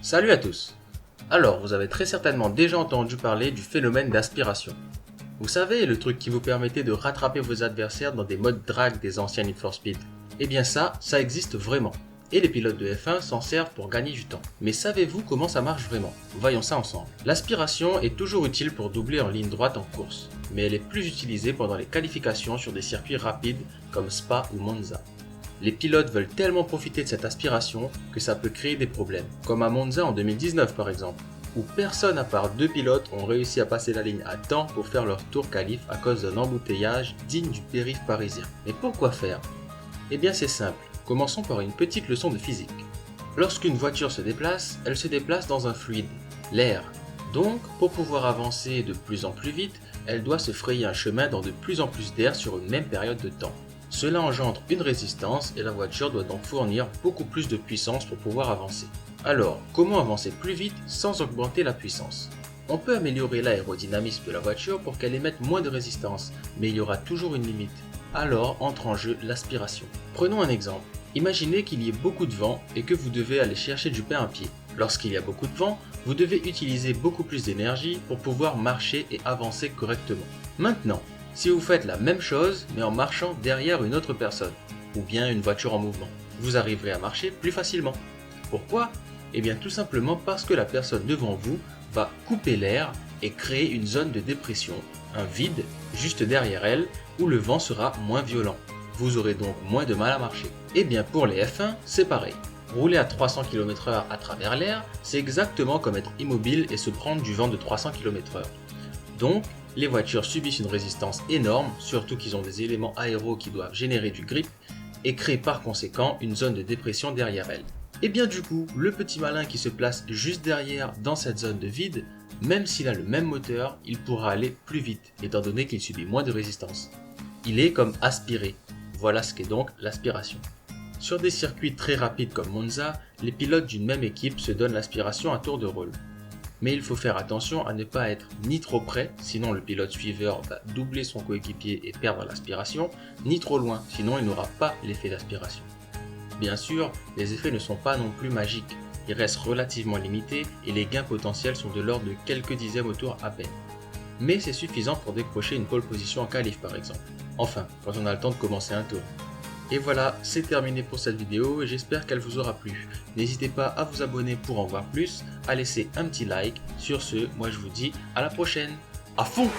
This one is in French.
Salut à tous. Alors, vous avez très certainement déjà entendu parler du phénomène d'aspiration. Vous savez, le truc qui vous permettait de rattraper vos adversaires dans des modes drag des anciens Need for Speed. Eh bien ça existe vraiment. Et les pilotes de F1 s'en servent pour gagner du temps. Mais savez-vous comment ça marche vraiment? Voyons ça ensemble. L'aspiration est toujours utile pour doubler en ligne droite en course, mais elle est plus utilisée pendant les qualifications sur des circuits rapides comme Spa ou Monza. Les pilotes veulent tellement profiter de cette aspiration que ça peut créer des problèmes, comme à Monza en 2019 par exemple, où personne à part 2 pilotes ont réussi à passer la ligne à temps pour faire leur tour qualif à cause d'un embouteillage digne du périph' parisien. Mais pourquoi faire? Eh bien c'est simple, commençons par une petite leçon de physique. Lorsqu'une voiture se déplace, elle se déplace dans un fluide, l'air. Donc, pour pouvoir avancer de plus en plus vite, elle doit se frayer un chemin dans de plus en plus d'air sur une même période de temps. Cela engendre une résistance et la voiture doit donc fournir beaucoup plus de puissance pour pouvoir avancer. Alors, comment avancer plus vite sans augmenter la puissance? On peut améliorer l'aérodynamisme de la voiture pour qu'elle émette moins de résistance, mais il y aura toujours une limite. Alors entre en jeu l'aspiration. Prenons un exemple. Imaginez qu'il y ait beaucoup de vent et que vous devez aller chercher du pain à pied. Lorsqu'il y a beaucoup de vent, vous devez utiliser beaucoup plus d'énergie pour pouvoir marcher et avancer correctement. Maintenant, si vous faites la même chose mais en marchant derrière une autre personne, ou bien une voiture en mouvement, vous arriverez à marcher plus facilement. Pourquoi? Eh bien tout simplement parce que la personne devant vous va couper l'air et créer une zone de dépression, un vide, juste derrière elle, où le vent sera moins violent. Vous aurez donc moins de mal à marcher. Eh bien pour les F1, c'est pareil. Rouler à 300 km/h à travers l'air, c'est exactement comme être immobile et se prendre du vent de 300 km/h. Donc, les voitures subissent une résistance énorme, surtout qu'ils ont des éléments aéros qui doivent générer du grip, et créent par conséquent une zone de dépression derrière elles. Et bien du coup, le petit malin qui se place juste derrière dans cette zone de vide, même s'il a le même moteur, il pourra aller plus vite, étant donné qu'il subit moins de résistance. Il est comme aspiré. Voilà ce qu'est donc l'aspiration. Sur des circuits très rapides comme Monza, les pilotes d'une même équipe se donnent l'aspiration à tour de rôle. Mais il faut faire attention à ne pas être ni trop près, sinon le pilote suiveur va doubler son coéquipier et perdre l'aspiration, ni trop loin, sinon il n'aura pas l'effet d'aspiration. Bien sûr, les effets ne sont pas non plus magiques, ils restent relativement limités et les gains potentiels sont de l'ordre de quelques dixièmes au tour à peine. Mais c'est suffisant pour décrocher une pole position en qualif par exemple. Enfin, quand on a le temps de commencer un tour. Et voilà, c'est terminé pour cette vidéo et j'espère qu'elle vous aura plu. N'hésitez pas à vous abonner pour en voir plus, à laisser un petit like. Sur ce, moi je vous dis à la prochaine. À fond!